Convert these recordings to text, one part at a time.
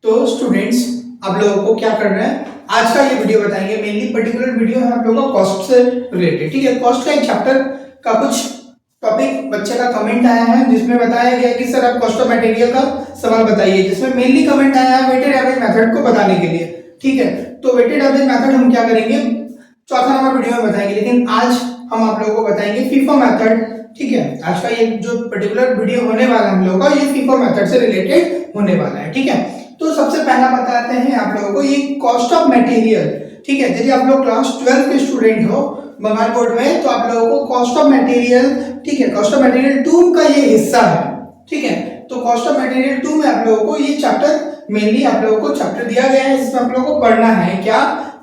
तो स्टूडेंट्स, आप लोगों को क्या करना है, आज का ये वीडियो बताएंगे। मेनली पर्टिकुलर वीडियो है आप लोगों का कॉस्ट से रिलेटेड। ठीक है, कॉस्ट का एक चैप्टर का कुछ टॉपिक बच्चे का कमेंट आया है जिसमें बताया गया कि सर आप कॉस्ट ऑफ मटेरियल का सवाल बताइए, जिसमें मेनली कमेंट आया है वेटेड एवरेज मेथड को बताने के लिए। ठीक है, तो वेटेड एवरेज मेथड हम क्या करेंगे, चौथा नंबर वीडियो में बताएंगे, लेकिन आज हम आप लोगों को बताएंगे फीफो मेथड। ठीक है, आज का ये जो पर्टिकुलर वीडियो होने वाला है हम लोगों का, ये फीफो मेथड से रिलेटेड होने वाला है। ठीक है, तो सबसे पहला बताते हैं आप लोगों को ये कॉस्ट ऑफ मटेरियल। ठीक है, यदि आप लोग क्लास 12 के स्टूडेंट हो बंगाल बोर्ड में, तो आप लोगों को कॉस्ट ऑफ मटेरियल, ठीक है, कॉस्ट ऑफ मटेरियल 2 का ये हिस्सा है। ठीक है, तो कॉस्ट ऑफ मटेरियल 2 में आप लोगों को ये चैप्टर मेनली आप लोगों को चैप्टर दिया गया है, जिसमें आप लोगों को पढ़ना है क्या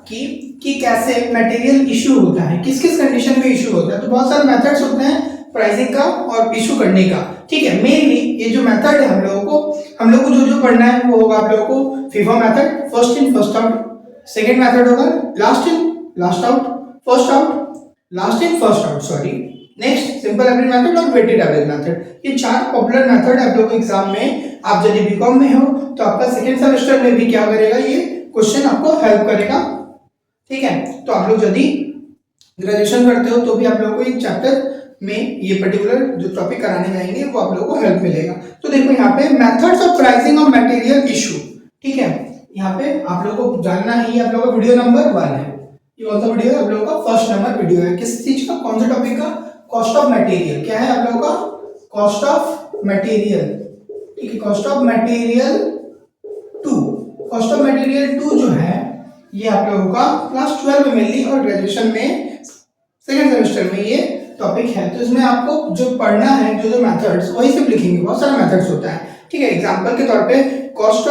कि कैसे मटेरियल इशू होता है, किस किस कंडीशन में इशू होता है। तो बहुत सारे मेथड्स होते हैं प्राइसिंग का और इशू करने का। ठीक है, मेनली ये जो मेथड है हम लोगों को जो पढ़ना है वो होगा आप लोगों को FIFO method, first in first out. Second method होगा last in last out, first out last in first out, sorry. Next simple average method और वेटेड एवरेज मेथड। ये चार पॉपुलर मेथड आप लोगों को एग्जाम में, आप यदि बीकॉम में हो तो आपका सेकंड सेमेस्टर में भी क्या करेगा, ये क्वेश्चन आपको हेल्प करेगा। ठीक है, तो आप लोग यदि ग्रेजुएशन करते हो तो भी आप लोगों को एक चैप्टर में ये पर्टिकुलर जो टॉपिक कराने जाएंगे वो आप लोगों को हेल्प मिलेगा। तो देखो यहाँ पे methods of pricing of material issue. ठीक है, यहाँ पे आप लोगों को जानना ही, आप लोगों का वीडियो नंबर 1 है। ये कौन सा वीडियो है, आप लोगों का फर्स्ट नंबर वीडियो है। किस चीज का, कौन से टॉपिक का, कॉस्ट ऑफ मटेरियल। क्या है आप लोगों का, कॉस्ट ऑफ मटेरियल। ठीक है, cost of material 2। Cost of material 2 जो है ये आप लोगों का क्लास 12 में मेनली और ग्रेजुएशन में सेकंड सेमेस्टर में ये टॉपिक है। तो इसमें आपको जो पढ़ना है, जो मेथड्स वही सिर्फ लिखेंगे, बहुत सारे मेथड्स होता है। ठीक है, एग्जांपल के तौर पे कॉस्ट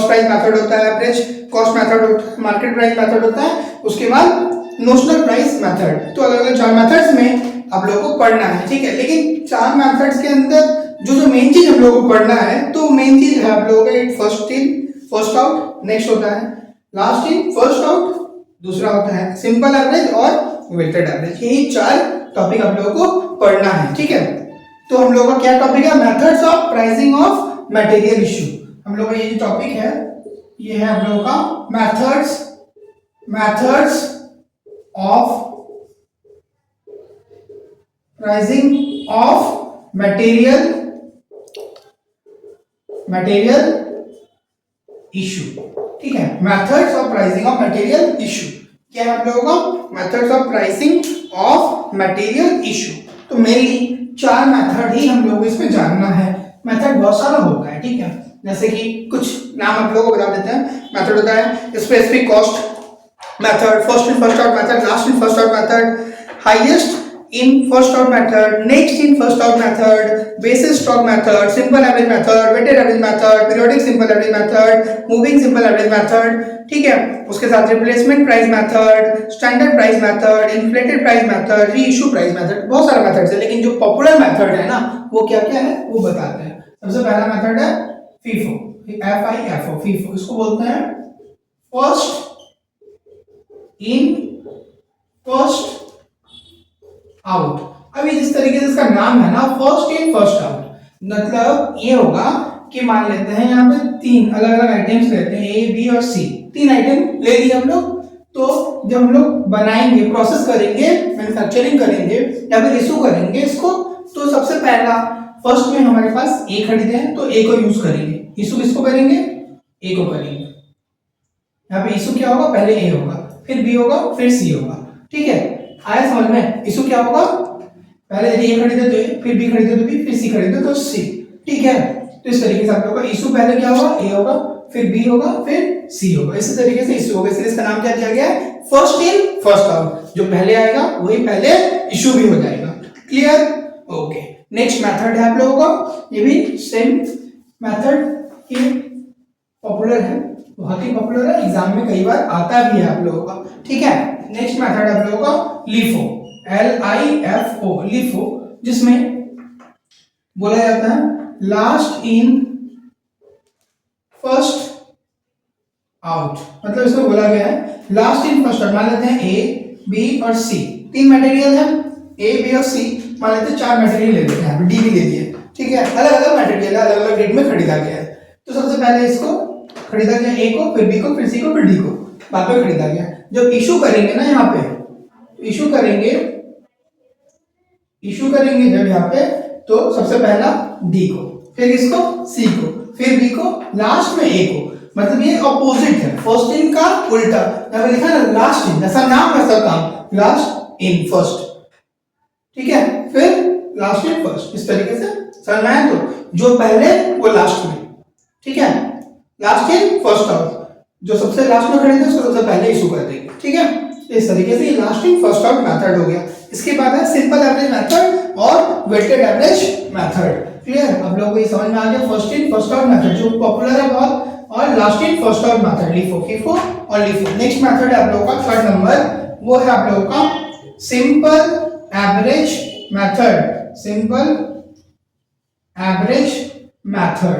प्राइस मेथड होता है, एवरेज कॉस्ट मेथड होता है, मार्केट प्राइस मेथड होता है, उसके बाद नोशनल प्राइस मेथड। तो अलग अलग 4 मेथड्स में आप लोगों को पढ़ना है। ठीक है, लेकिन 4 मेथड्स के अंदर जो मेन चीज हम लोगों को पढ़ना है, तो मेन चीज है आप लोगों का first in first out, next होता है लास्ट इन फर्स्ट आउट, दूसरा होता है सिंपल एवरेज और वेटेड एवरेज। यही 4 टॉपिक आप लोगों को पढ़ना है। ठीक है, तो हम लोगों का क्या टॉपिक है, methods of pricing of material issue. हम लोगों का ये जो टॉपिक है ये है हम लोगों का methods of pricing of material issue. ठीक है, methods of pricing of material issue क्या है आप लोगों का, methods of pricing of material issue. तो मेनली 4 मेथड ही हम लोगों को इसमें जानना है। मेथड बहुत सारा होता है। ठीक है, जैसे कि कुछ नाम आप लोगों को बता देते हैं। मेथड होता है specific cost method, first in first out method, last in first out method, highest in first out method, next in first out method, basis stock method, simple average method, weighted average method, periodic simple average method, moving simple average method। ठीक है, उसके साथ replacement price method, standard price method, inflated price method, reissue price method. बहुत सारे methods है, लेकिन जो popular method है ना वो क्या क्या है वो बताते हैं। सबसे पहला मेथड है फीफो, FIFO, फीफो। इसको बोलते हैं फर्स्ट इन फर्स्ट आउट। अभी जिस तरीके से इसका नाम है ना, फर्स्ट इन फर्स्ट आउट, मतलब ये होगा कि मान लेते हैं यहाँ पे 3 अलग अलग आइटम्स लेते हैं, A, B और C। 3 आइटम ले लिए हम लोग। तो जब हम लोग बनाएंगे, प्रोसेस करेंगे, मैन्युफैक्चरिंग करेंगे या फिर इशू करेंगे इसको, तो सबसे पहला फर्स्ट में हमारे पास A खरीदे हैं तो A को यूज करेंगे। इशू किसको करेंगे, A को करेंगे। यहाँ पे इशू क्या होगा, पहले A होगा, फिर B होगा, फिर C होगा। ठीक है, आया समझ में। इशू क्या होगा, पहले यदि A खरीदे तो A, फिर B खरीदे तो B, फिर C खरीदे तो C। ठीक है, तो इस तरीके से आप लोगों का इशू पहले क्या होगा, A होगा, फिर B होगा, फिर C होगा। इसी तरीके से इशू होगा, इसलिए इसका नाम क्या दिया गया है, फर्स्ट इन फर्स्ट आउट। जो पहले आएगा वही पहले इशू भी हो जाएगा। Clear, okay. नेक्स्ट मेथड है आप लोगों का, ये भी सेम मेथड, ये पॉपुलर है, बहुत ही पॉपुलर है, एग्जाम में कई बार आता भी है आप लोगों का। ठीक है, नेक्स्ट मेथड आप लोगों का LIFO, LIFO, LIFO, जिसमें बोला जाता है लास्ट इन फर्स्ट आउट। मतलब इसमें बोला गया है लास्ट इन फर्स्ट आउट। मान लेते हैं A, B और C, 3 मटेरियल है, A, B और C। मान लेते हैं 4 मटेरियल ले लेते हैं, D भी ले लिए। ठीक है, अलग अलग मटेरियल अलग अलग रेट में खरीदा गया है। तो सबसे पहले इसको खरीदा गया ए को, फिर बी को, फिर सी को, फिर डी को, वहां पे खरीदा गया। जब इशू करेंगे ना यहाँ पे, इशू करेंगे जब यहाँ पे, तो सबसे पहला डी को, फिर इसको सी को, फिर बी को, लास्ट में ए को। मतलब ये ऑपोजिट है, फर्स्ट इन का उल्टा। यहाँ पे लिखा है ना लास्ट इन, जैसा नाम वैसा काम, लास्ट इन फर्स्ट, ठीक है, फिर लास्ट इन फर्स्ट, इस तरीके से समझ में आया? तो जो पहले वो लास्ट में, ठीक है, लास्ट इन फर्स्ट आउट, जो सबसे लास्ट में खरीदे उसको सबसे पहले इशू कर देंगे, ठीक है। इस तरीके से ये last in first out method हो गया। इसके बाद है सिंपल एवरेज मेथड और वेटेड एवरेज मेथड। क्लियर? आप लोगों को ये समझ में आ गया? First in first out method जो पॉपुलर है बहुत, और last in first out method, LIFO FIFO और लिफो। नेक्स्ट मेथड है आप लोगों का थर्ड नंबर, वो है आप लोगों का simple average method, simple average method,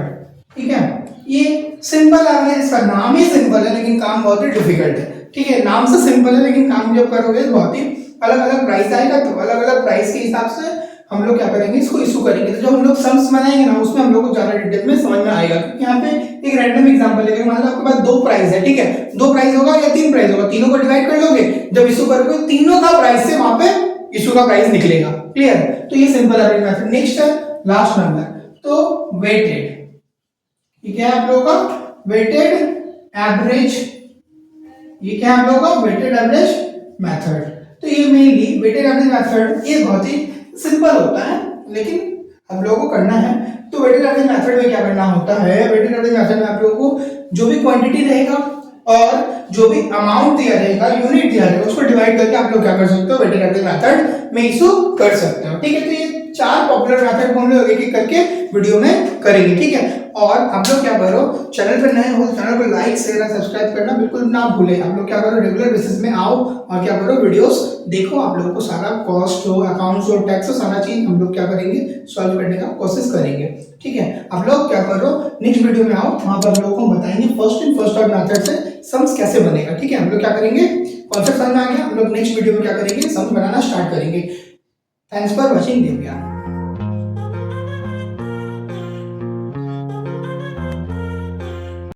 ठीक है। ये सिंपल एवरेज, इसका नाम ही सिंपल है लेकिन काम बहुत ही डिफिकल्ट है, ठीक है। नाम से सिंपल है लेकिन काम जब करोगे तो बहुत ही अलग अलग प्राइस आएगा, तो अलग अलग प्राइस के हिसाब से हम लोग क्या करेंगे, इसको इशू करेंगे। तो जब हम लोग सम्स बनाएंगे ना, उसमें हम लोग को ज्यादा डिटेल में समझ में आएगा। क्योंकि यहाँ पे एक रैंडम एग्जांपल लेंगे, मान लो आपके पास दो प्राइस है, ठीक है, दो प्राइस होगा या तीन प्राइस होगा, तीनों को डिवाइड कर लोगे, जब इशू करोगे तीनों का प्राइस से वहां पे इशू का प्राइस निकलेगा। क्लियर? तो ये सिंपल एवरेज मेथड। नेक्स्ट है लास्ट नंबर, तो वेटेड, ये क्या है आप लोगों का? Weighted average. ये क्या है आप लोगों का? Weighted average method. तो ये मेनली वेटेड एवरेज मेथड ये बहुत ही सिंपल होता है, लेकिन आप लोगों को करना है। तो वेटेड एवरेज मेथड में क्या करना होता है? वेटेड एवरेज मेथड में आप लोगों को जो भी क्वांटिटी रहेगा और जो भी अमाउंट दिया रहेगा, यूनिट दिया रहेगा, उसको डिवाइड करके आप लोग क्या कर सकते हो? वेटेड एवरेज मेथड में इशू कर सकते हो, ठीक है। तो ये चार पॉपुलर मेथड को हम लोग एक एक करके वीडियो में करेंगे, ठीक है। और आप लोग क्या करो, चैनल पर नए हो तो चैनल को लाइक शेयर और सब्सक्राइब करना बिल्कुल ना भूलें। आप लोग क्या करो, रेगुलर बेसिस में आओ और क्या करो, वीडियोस देखो। आप लोगों को सारा कॉस्ट हो, अकाउंट्स हो, टैक्स हो, सारा चीज हम लोग क्या करेंगे, सॉल्व करने का कोशिश करेंगे, ठीक है। आप लोग क्या करो, नेक्स्ट वीडियो में आओ, वहां पर हम लोग को बताएंगे first in first out method से सम्स कैसे बनेगा, ठीक है। हम लोग क्या करेंगे, कॉन्सेप्ट समझ में आ गया, हम लोग नेक्स्ट वीडियो में क्या करेंगे, सम्स बनाना स्टार्ट करेंगे। Thanks for watching Divya.